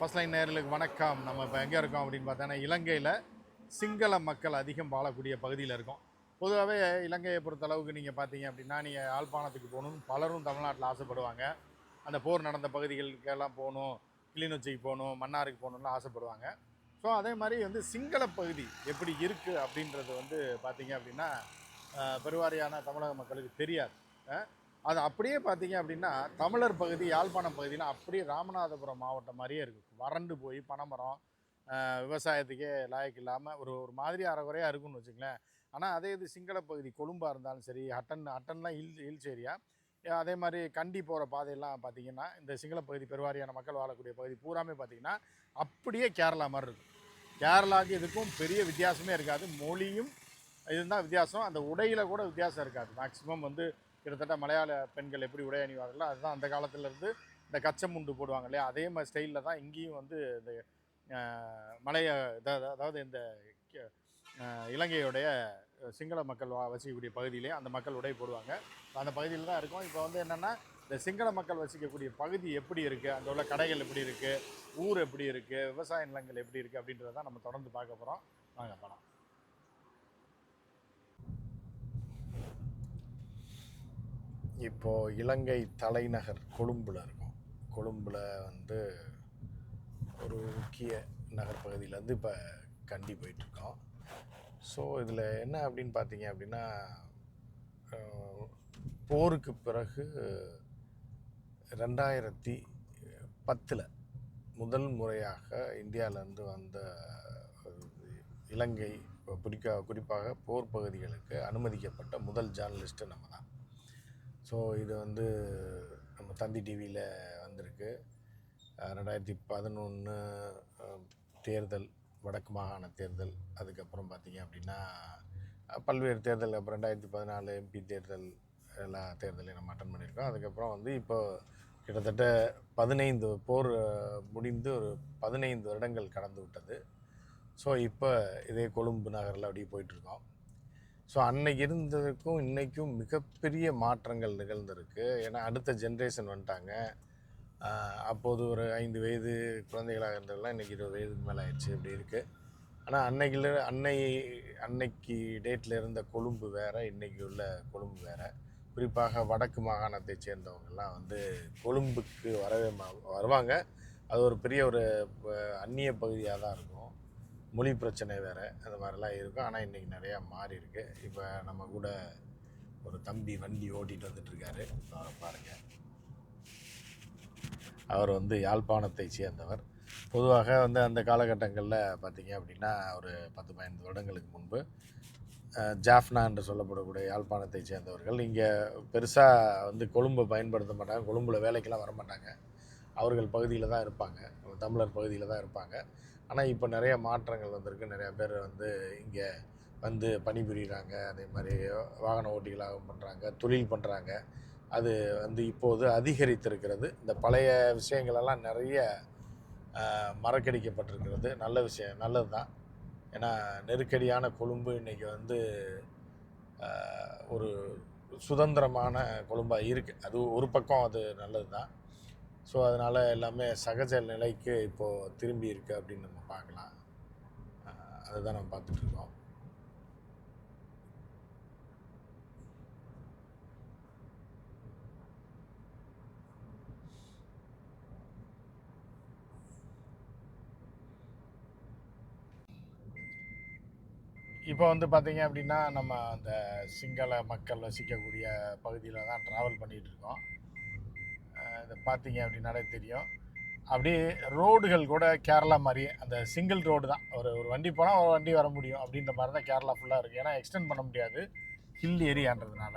First line நேயர்களுக்கு வணக்கம். நம்ம இப்போ எங்கே இருக்கோம் அப்படின்னு பார்த்தோன்னா, இலங்கையில் சிங்கள மக்கள் அதிகம் வாழக்கூடிய பகுதியில் இருக்கோம். பொதுவாகவே இலங்கையை பொறுத்தளவுக்கு நீங்கள் பார்த்தீங்க அப்படின்னா, நீங்கள் யாழ்ப்பாணத்துக்கு போகணும்னு பலரும் தமிழ்நாட்டில் ஆசைப்படுவாங்க. அந்த போர் நடந்த பகுதிகளுக்கெல்லாம் போகணும், கிளிநொச்சிக்கு போகணும், மன்னாருக்கு போகணும்லாம் ஆசைப்படுவாங்க. ஸோ அதே மாதிரி வந்து சிங்கள பகுதி எப்படி இருக்குது அப்படின்றது வந்து பார்த்தீங்க அப்படின்னா, பெருவாரியான தமிழக மக்களுக்கு தெரியாது. அது அப்படியே பார்த்தீங்க அப்படின்னா, தமிழர் பகுதி யாழ்ப்பாணம் பகுதியில் அப்படியே ராமநாதபுரம் மாவட்டம் மாதிரியே இருக்குது. வறண்டு போய் பனைமரம், விவசாயத்துக்கே லாயக்கு இல்லாமல் ஒரு ஒரு மாதிரி அரைகுறையாக இருக்குன்னு வச்சுங்களேன். ஆனால் அதே இது சிங்கள பகுதி கொழும்பாக இருந்தாலும் சரி, அட்டன்லாம் ஹில்ஸ் ஏரியா. அதே மாதிரி கண்டி போகிற பாதையெல்லாம் பார்த்தீங்கன்னா, இந்த சிங்கள பகுதி பெருவாரியான மக்கள் வாழக்கூடிய பகுதி பூராமே பார்த்தீங்கன்னா அப்படியே கேரளா மாதிரி இருக்கும். கேரளாவுக்கு இதுக்கும் பெரிய வித்தியாசமே இருக்காது. மொழியும் இதுதான் வித்தியாசம். அந்த உடையில் கூட வித்தியாசம் இருக்காது. மேக்ஸிமம் வந்து கிட்டத்தட்ட மலையாள பெண்கள் எப்படி உடை அணிவார்களோ அதுதான் அந்த காலத்திலேருந்து இந்த கச்சை முண்டு போடுவாங்க இல்லையா, அதே மாதிரி ஸ்டைலில் தான் இங்கேயும் வந்து இந்த மலைய அதாவது இந்த இலங்கையுடைய சிங்கள மக்கள் வசிக்கக்கூடிய பகுதியிலே அந்த மக்கள் உடை போடுவாங்க. அந்த பகுதியில் தான் இருக்கும். இப்போ வந்து என்னென்னா, இந்த சிங்கள மக்கள் வசிக்கக்கூடிய பகுதி எப்படி இருக்குது, அங்கே உள்ள கடைகள் எப்படி இருக்குது, ஊர் எப்படி இருக்குது, விவசாய நிலங்கள் எப்படி இருக்குது அப்படின்றத நம்ம தொடர்ந்து பார்க்க போகிறோம். வாங்க படம். இப்போது இலங்கை தலைநகர் கொழும்பில் இருக்கும். கொழும்பில் வந்து ஒரு முக்கிய நகர்பகுதியிலேருந்து இப்போ கண்டி போயிட்டுருக்கோம். ஸோ இதில் என்ன அப்படின்னு பார்த்தீங்க அப்படின்னா, போருக்கு பிறகு 2010 முதல் முறையாக இந்தியாவிலேருந்து வந்த இலங்கை குறிப்பாக போர் பகுதிகளுக்கு அனுமதிக்கப்பட்ட முதல் ஜேர்னலிஸ்ட்டு நம்ம தான். ஸோ இது வந்து நம்ம தந்தி டிவியில் வந்திருக்கு. 2011 தேர்தல், வடக்கு மாகாண தேர்தல், அதுக்கப்புறம் பார்த்திங்க அப்படின்னா பல்வேறு தேர்தல், அப்புறம் 2014 எம்பி தேர்தல், எல்லா தேர்தலையும் நம்ம அட்டன் பண்ணியிருக்கோம். அதுக்கப்புறம் வந்து இப்போ கிட்டத்தட்ட 15 போர் முடிந்து ஒரு 15 வருடங்கள் கடந்து விட்டது. ஸோ இப்போ இதே கொழும்பு நகரில் அப்படியே போயிட்டுருக்கோம். ஸோ அன்னைக்கு இருந்ததுக்கும் இன்றைக்கும் மிகப்பெரிய மாற்றங்கள் நிகழ்ந்திருக்கு. ஏன்னா அடுத்த ஜென்ரேஷன் வந்துட்டாங்க. அப்போது ஒரு 5 வயது குழந்தைகளாக இருந்ததெல்லாம் இன்றைக்கி 20 வயதுக்கு மேலே ஆயிடுச்சு, இப்படி இருக்குது. ஆனால் அன்னைக்கு டேட்டில் இருந்த கொழும்பு வேறு, இன்றைக்கி உள்ள கொழும்பு வேறு. குறிப்பாக வடக்கு மாகாணத்தை சேர்ந்தவங்கெல்லாம் வந்து கொழும்புக்கு வருவாங்க. அது ஒரு பெரிய ஒரு அந்நிய பகுதியாக தான் இருக்கும். மொழி பிரச்சனை வேறு, அந்த மாதிரிலாம் இருக்கும். ஆனால் இன்றைக்கி நிறையா மாறி இருக்குது. இப்போ நம்ம கூட ஒரு தம்பி வண்டி ஓட்டிகிட்டு வந்துட்டுருக்காரு, அவரை பாருங்கள். அவர் வந்து யாழ்ப்பாணத்தை சேர்ந்தவர். பொதுவாக வந்து அந்த காலகட்டங்களில் பார்த்திங்க அப்படின்னா ஒரு 10-15 வருடங்களுக்கு முன்பு ஜாஃப்னா என்று சொல்லப்படக்கூடிய யாழ்ப்பாணத்தை சேர்ந்தவர்கள் இங்கே பெருசாக வந்து கொழும்பை பயன்படுத்த மாட்டாங்க. கொழும்பில் வேலைக்கெல்லாம் வரமாட்டாங்க. அவர்கள் பகுதியில் தான் இருப்பாங்க, தமிழர் பகுதியில் தான் இருப்பாங்க. ஆனால் இப்போ நிறைய மாற்றங்கள் வந்திருக்கு. நிறையா பேர் வந்து இங்கே வந்து பணிபுரிகிறாங்க. அதே மாதிரி வாகன ஓட்டிகளாக பண்ணுறாங்க, தொழில் பண்ணுறாங்க. அது வந்து இப்போது அதிகரித்திருக்கிறது. இந்த பழைய விஷயங்களெல்லாம் நிறைய மறக்கடிக்கப்பட்டிருக்கிறது. நல்ல விஷயம், நல்லது தான். ஏன்னா நெருக்கடியான கொழும்பு இன்றைக்கி வந்து ஒரு சுதந்திரமான கொழும்பாக இருக்குது. அது ஒரு பக்கம் அது நல்லது தான். ஸோ அதனால் எல்லாமே சகஜ நிலைக்கு இப்போது திரும்பி இருக்குது அப்படின்னு நம்ம பார்க்கலாம். அதுதான் நம்ம பார்த்துட்ருக்கோம். இப்போ வந்து பார்த்திங்க அப்படின்னா நம்ம அந்த சிங்கள மக்கள் வசிக்கக்கூடிய பகுதியில் தான் ட்ராவல் பண்ணிகிட்ருக்கோம். இதை பார்த்தீங்க அப்படின்னாலே தெரியும். அப்படியே ரோடுகள் கூட கேரளா மாதிரியே அந்த சிங்கிள் ரோடு தான். ஒரு வண்டி போனால் ஒரு வண்டி வர முடியும் அப்படின்ற மாதிரி தான் கேரளா ஃபுல்லாக இருக்குது. ஏன்னா எக்ஸ்டெண்ட் பண்ண முடியாது, ஹில் ஏரியான்றதுனால.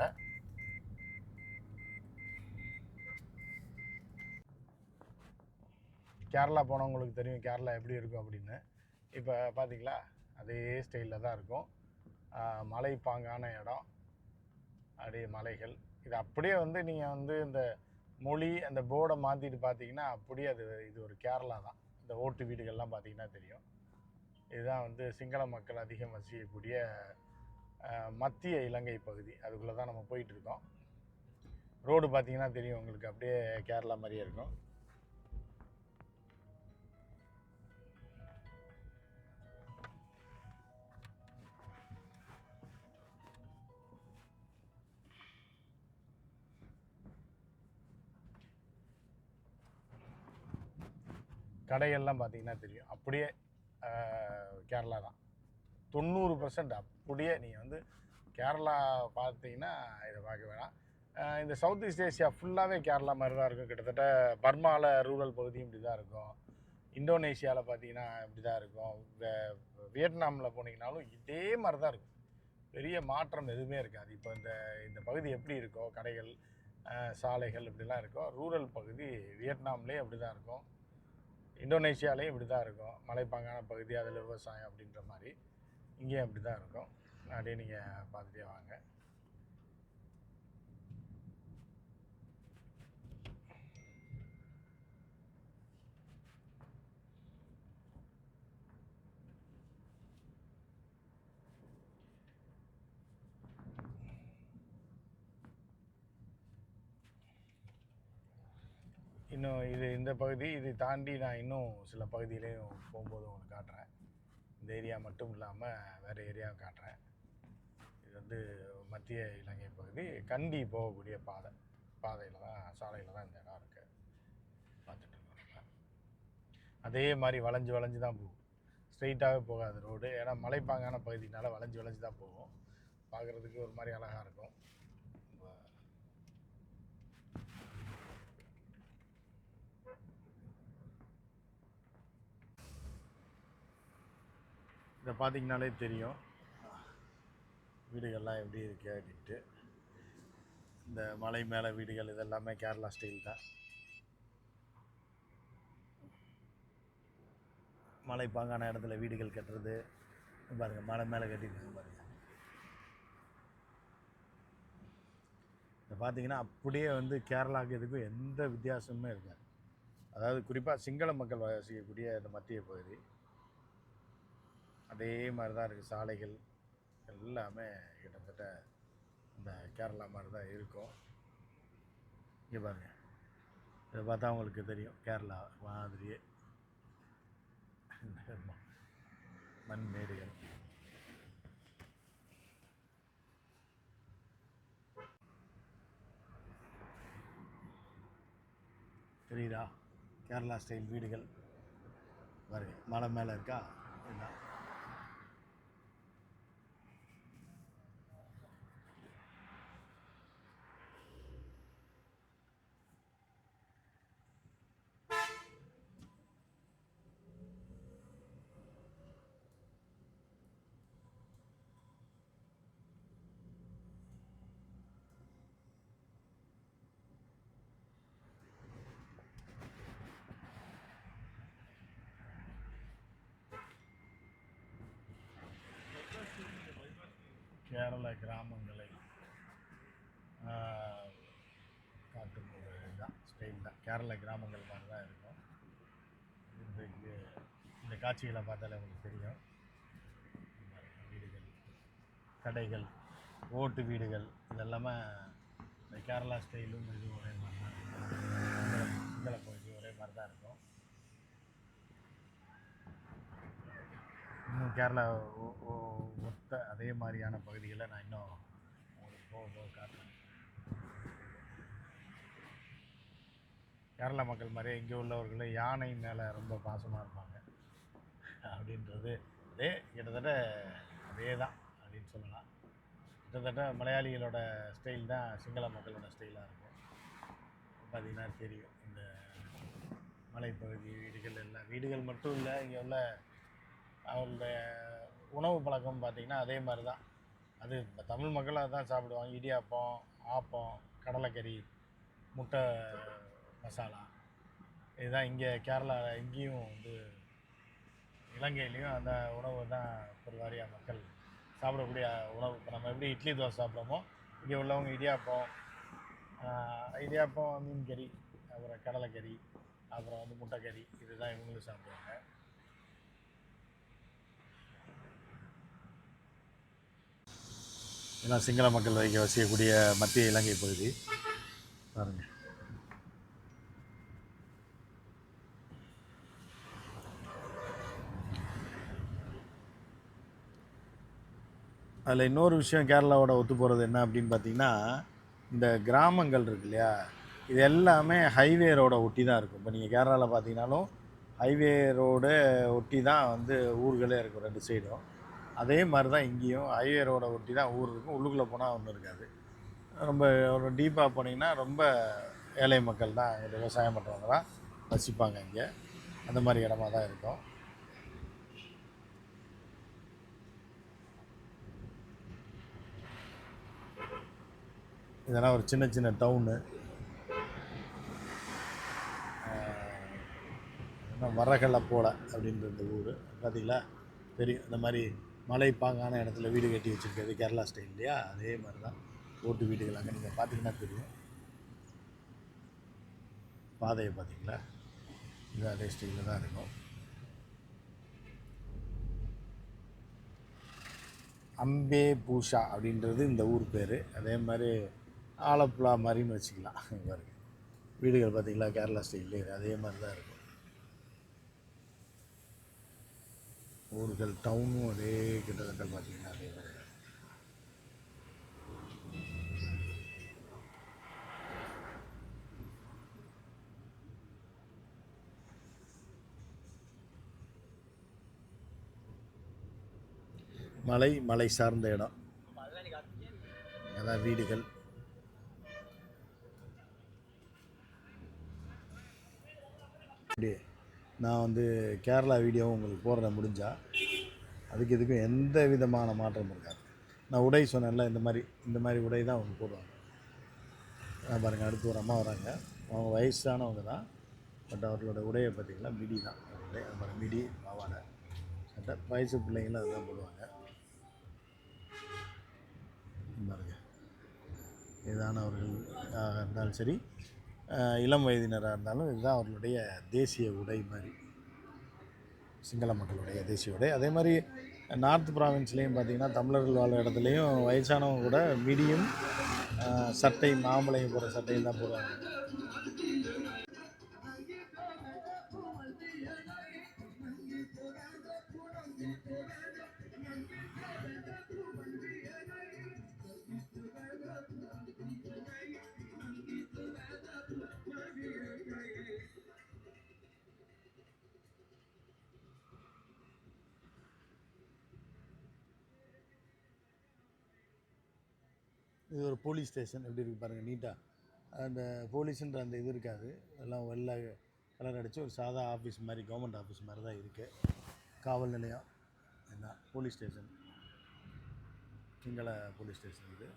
கேரளா போனவங்களுக்கு தெரியும் கேரளா எப்படி இருக்கும் அப்படின்னு. இப்போ பார்த்தீங்களா, அதே ஸ்டைலில் தான் இருக்கும். மலை பாங்கான இடம், அப்படியே மலைகள். இது அப்படியே வந்து நீங்கள் வந்து இந்த மொழி அந்த போர்டை மாற்றிட்டு பார்த்தீங்கன்னா அப்படியே இது ஒரு கேரளா தான். இந்த ஓட்டு வீடுகள்லாம் பார்த்தீங்கன்னா தெரியும். இதுதான் வந்து சிங்கள மக்கள் அதிகம் வசிக்கக்கூடிய மத்திய இலங்கை பகுதி. அதுக்குள்ளே தான் நம்ம போயிட்டுருக்கோம். ரோடு பார்த்தீங்கன்னா தெரியும் உங்களுக்கு, அப்படியே கேரளா மாதிரியே இருக்கும். கடைகள்லாம் பார்த்தீங்கன்னா தெரியும், அப்படியே கேரளா தான் 90%. அப்படியே நீங்கள் வந்து கேரளா பார்த்தீங்கன்னா இதை பார்க்க வேணாம். இந்த சவுத் ஈஸ்ட் ஏஷியா ஃபுல்லாகவே கேரளா மாதிரி தான் இருக்கும். கிட்டத்தட்ட பர்மாவில் ரூரல் பகுதியும் இப்படி தான் இருக்கும். இந்தோனேஷியாவில் பார்த்தீங்கன்னா இப்படி தான் இருக்கும். வியட்நாமில் போனீங்கனாலும் இதே மாதிரி தான் இருக்கும். பெரிய மாற்றம் எதுவுமே இருக்காது. இப்போ இந்த பகுதி எப்படி இருக்கோ, கடைகள் சாலைகள் இப்படிலாம் இருக்கும், ரூரல் பகுதி வியட்நாம்லேயே அப்படி தான் இருக்கும், இந்தோனேஷியாலேயும் இப்படி தான் இருக்கும். மலைப்பாங்கான பகுதி, அதில் விவசாயம் அப்படின்ற மாதிரி இங்கேயும் அப்படி தான் இருக்கும். அப்படியே நீங்கள் பார்த்துட்டே வாங்க. இன்னும் இந்த பகுதி இதை தாண்டி நான் இன்னும் சில பகுதியிலையும் போகும்போது உங்களுக்கு காட்டுறேன். இந்த ஏரியா மட்டும் இல்லாமல் வேறு ஏரியாவும் காட்டுறேன். இது வந்து மத்திய இலங்கை பகுதி, கண்டி போகக்கூடிய பாதையில் தான், சாலையில் தான் இந்த இடம் இருக்குது. பார்த்துட்ருக்கோம். அதே மாதிரி வளைஞ்சு வளைஞ்சு தான் போகும், ஸ்ட்ரெயிட்டாகவே போகாது ரோடு. ஏன்னா மலைப்பாங்கான பகுதினால வளைஞ்சு வளைஞ்சு தான் போகும். பார்க்குறதுக்கு ஒரு மாதிரி அழகாக இருக்கும். இதை பார்த்திங்கனாலே தெரியும் வீடுகள்லாம் எப்படி இருக்குது அப்படின்ட்டு. இந்த மலை மேலே வீடுகள் இதெல்லாமே கேரளா ஸ்டைல் தான். மலைப்பாங்கான இடத்துல வீடுகள் கட்டுறது பாருங்கள், மலை மேலே கட்டிட்டு பாருங்கள். இதை பார்த்தீங்கன்னா அப்படியே வந்து கேரளாவுக்கு இதுக்கும் எந்த வித்தியாசமுமே இருக்காது. அதாவது குறிப்பாக சிங்கள மக்கள் வசிக்கக்கூடிய இந்த மத்திய பகுதி அதே மாதிரி தான் இருக்குது. சாலைகள் எல்லாமே கிட்டத்தட்ட இந்த கேரளா மாதிரி தான் இருக்கும். இங்கே பாருங்கள், இதை பார்த்தா உங்களுக்கு தெரியும் கேரளா மாதிரியே மண் மேடுகள். தெரியுதா கேரளா ஸ்டைல் வீடுகள் பாருங்க, மலை மேலே இருக்கா. இதுதான் கேரள கிராமங்களை காட்டும் ஒரு இதுதான், ஸ்டைல் தான். கேரள கிராமங்கள் மாதிரி தான் இருக்கும். இந்த காட்சிகளை பார்த்தாலே உங்களுக்கு தெரியும். வீடுகள், கடைகள், ஓட்டு வீடுகள் இதெல்லாமே இந்த கேரளா ஸ்டைலும் இது ஒரே மாதிரி தான் இருக்கும். சிங்கள பகுதி ஒரே மாதிரி தான் இருக்கும். இன்னும் கேரளா ஒத்த அதே மாதிரியான பகுதிகளை நான் இன்னும் உங்களுக்கு போக காட்டுறேன். கேரளா மக்கள் மாதிரியே இங்கே உள்ளவர்கள் யானை மேலே ரொம்ப பாசமாக இருப்பாங்க அப்படின்றது அதே கிட்டத்தட்ட அதே தான் அப்படின்னு சொல்லலாம். கிட்டத்தட்ட மலையாளிகளோட ஸ்டைல் தான் சிங்கள மக்களோட ஸ்டைலாக இருக்கும். பார்த்திங்கன்னா தெரியும் இந்த மலைப்பகுதி வீடுகள் எல்லாம். வீடுகள் மட்டும் இல்லை, இங்கே உள்ள அவங்களுடைய உணவு பழக்கம் பார்த்திங்கன்னா அதே மாதிரி தான். அது தமிழ் மக்கள் அதை தான் சாப்பிடுவாங்க. இடியாப்பம், ஆப்பம், கடலைக்கறி, முட்டை மசாலா, இதுதான் இங்கே கேரளா. இங்கேயும் வந்து இலங்கையிலையும் அந்த உணவு தான் பெருவாரியாக மக்கள் சாப்பிடக்கூடிய உணவு. இப்போ நம்ம எப்படி இட்லி தோசை சாப்பிட்றோமோ இங்கே உள்ளவங்க இடியாப்பம், மீன் கறி, அப்புறம் கடலைக்கறி, அப்புறம் வந்து முட்டைக்கறி, இதுதான் இவங்களும் சாப்பிடுவாங்க. ஏன்னா சிங்கள மக்கள் வசிக்கக்கூடிய மத்திய இலங்கை பகுதி பாருங்கள். அதில் இன்னொரு விஷயம் கேரளாவோட ஒத்து போகிறது என்ன அப்படின்னு பார்த்திங்கன்னா, இந்த கிராமங்கள் இருக்கு இல்லையா, இது எல்லாமே ஹைவே ரோடை ஒட்டி தான் இருக்கும். இப்போ நீங்கள் கேரளாவில் பார்த்தீங்கன்னாலும் ஹைவே ரோடு ஒட்டி தான் வந்து ஊர்களே இருக்கும் 2 சைடும். அதே மாதிரி தான் இங்கேயும் ஹைவே ரோடை ஒட்டி தான் ஊர் இருக்கும். உள்ளுக்குள்ளே போனால் ஒன்றும் இருக்காது. ரொம்ப ஒரு டீப்பாக போனீங்கன்னா ரொம்ப ஏழை மக்கள் தான், இங்கே விவசாயம் பண்ணுறவங்க தான் வசிப்பாங்க இங்கே. அந்த மாதிரி இடமா தான் இருக்கும். இதெல்லாம் ஒரு சின்ன சின்ன டவுனு. வரகலை போல அப்படின்ற இந்த ஊர் பார்த்தீங்களா தெரியும். இந்த மாதிரி மலை பாங்கான இடத்துல வீடு கட்டி வச்சுருக்கிறது கேரளா ஸ்டைல் இல்லையா, அதே மாதிரி தான் ஓட்டு வீடுகள் அங்கே நீங்கள் பார்த்தீங்கன்னா தெரியும். பாதையை பார்த்தீங்களா, இது அதே ஸ்டைலில் தான் இருக்கும். அம்பே பூஷா அப்படின்றது இந்த ஊர் பேர். அதே மாதிரி ஆலப்புழா மாதிரின்னு வச்சுக்கலாம். பாருங்க வீடுகள் பார்த்தீங்களா கேரளா ஸ்டைல்லே அதே மாதிரி தான் இருக்கும். ஊர்கள் டவுனும் அதே கிட்டத்தட்ட பார்த்தீங்கன்னா அதே மாதிரி. மலை சார்ந்த இடம், அதான் வீடுகள். நான் வந்து கேரளா வீடியோவும் உங்களுக்கு போடுற முடிஞ்சா அதுக்கு இதுக்கும் எந்த விதமான மாற்றம் இருக்காது. நான் உடை சொன்னேன்ல, இந்த மாதிரி உடை தான் அவங்க போடுவாங்க. பாருங்கள், அடுத்து ஒரு அம்மா வராங்க. அவங்க வயசானவங்க தான், பட் அவர்களோட உடையை பார்த்திங்கன்னா மிடி தான். மிடி பாவாடை சட்டை. வயசு பிள்ளைங்களும் அதுதான் போடுவாங்க. பாருங்க, வயதானவர்களாக இருந்தாலும் சரி, இளம் வயதினராக இருந்தாலும் இதுதான் அவர்களுடைய தேசிய உடை மாதிரி, சிங்கள மக்களுடைய தேசிய உடை. அதே மாதிரி நார்த் ப்ராவின்ஸ்லேயும் பார்த்திங்கன்னா தமிழர்கள் வாழ் இடத்துலையும் வயசானவங்க கூட மிடியும் சட்டை, மாம்பழையும் போடுற சட்டையும் தான் போடுவாங்க. இது ஒரு போலீஸ் ஸ்டேஷன் எப்படி இருக்குது பாருங்கள், நீட்டாக. அந்த போலீஸுன்ற அந்த இது இருக்காது, எல்லாம் வெள்ளை கலர் அடித்து ஒரு சாதா ஆஃபீஸ் மாதிரி, கவர்மெண்ட் ஆஃபீஸ் மாதிரி தான் இருக்குது. காவல் நிலையம் என்ன, police station, Sinhala police station இது.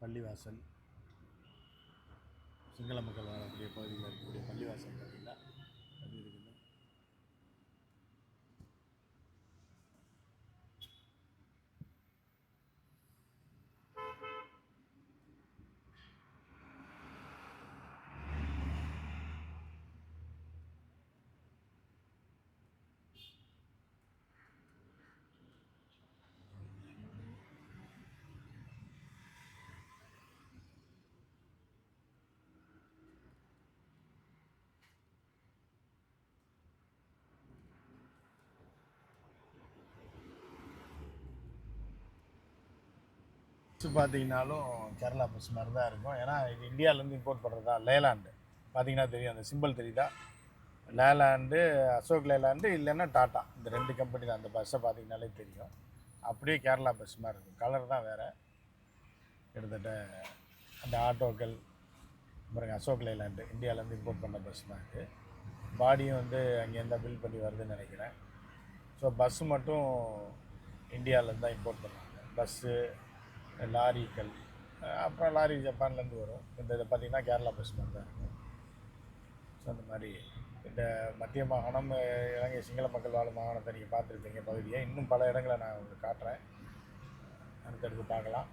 பள்ளிவாசல், சிங்கள மக்கள் வாழக்கூடிய பகுதியில் இருக்கக்கூடிய பள்ளிவாசல் பார்த்தீங்கன்னா அப்படி இருக்குது. பஸ்ஸு பார்த்தீங்கன்னாலும் கேரளா பஸ் மாதிரி தான் இருக்கும். ஏன்னா இது இந்தியாவிலேருந்து இம்போர்ட் பண்ணுறது தான். லேலாண்டு பார்த்தீங்கன்னா தெரியும், அந்த சிம்பிள் தெரியுதா, லேலாண்டு, அசோக் லேலாண்டு, இல்லைன்னா டாட்டா, இந்த 2 கம்பெனி தான். அந்த பஸ்ஸை பார்த்தீங்கன்னாலே தெரியும், அப்படியே கேரளா பஸ் மாதிரி இருக்கும். கலர் தான் வேறு. கிட்டத்தட்ட அந்த ஆட்டோக்கள் பாருங்க, அசோக் லேலாண்டு இந்தியாவிலேருந்து இம்போர்ட் பண்ண பஸ் தான் இருக்குது. பாடியும் வந்து அங்கேருந்து பில் பண்ணி வருதுன்னு நினைக்கிறேன். ஸோ பஸ்ஸு மட்டும் இந்தியாவிலேருந்து தான் இம்போர்ட் பண்ணுவாங்க. பஸ்ஸு, லாரிகள், அப்புறம் லாரி ஜப்பான்லேருந்து வரும். இந்த இதை பார்த்திங்கன்னா கேரளா பஸ் மாதிரி தான் இருக்கும். ஸோ அந்த மாதிரி இந்த மத்திய மாகாணம், இலங்கை சிங்கள மக்கள் வாழும் மாகாணத்தை நீங்கள் பார்த்துருப்பீங்க பகுதியை. இன்னும் பல இடங்களை நான் உங்களுக்கு காட்டுறேன், அடுத்தடுத்து பார்க்கலாம்.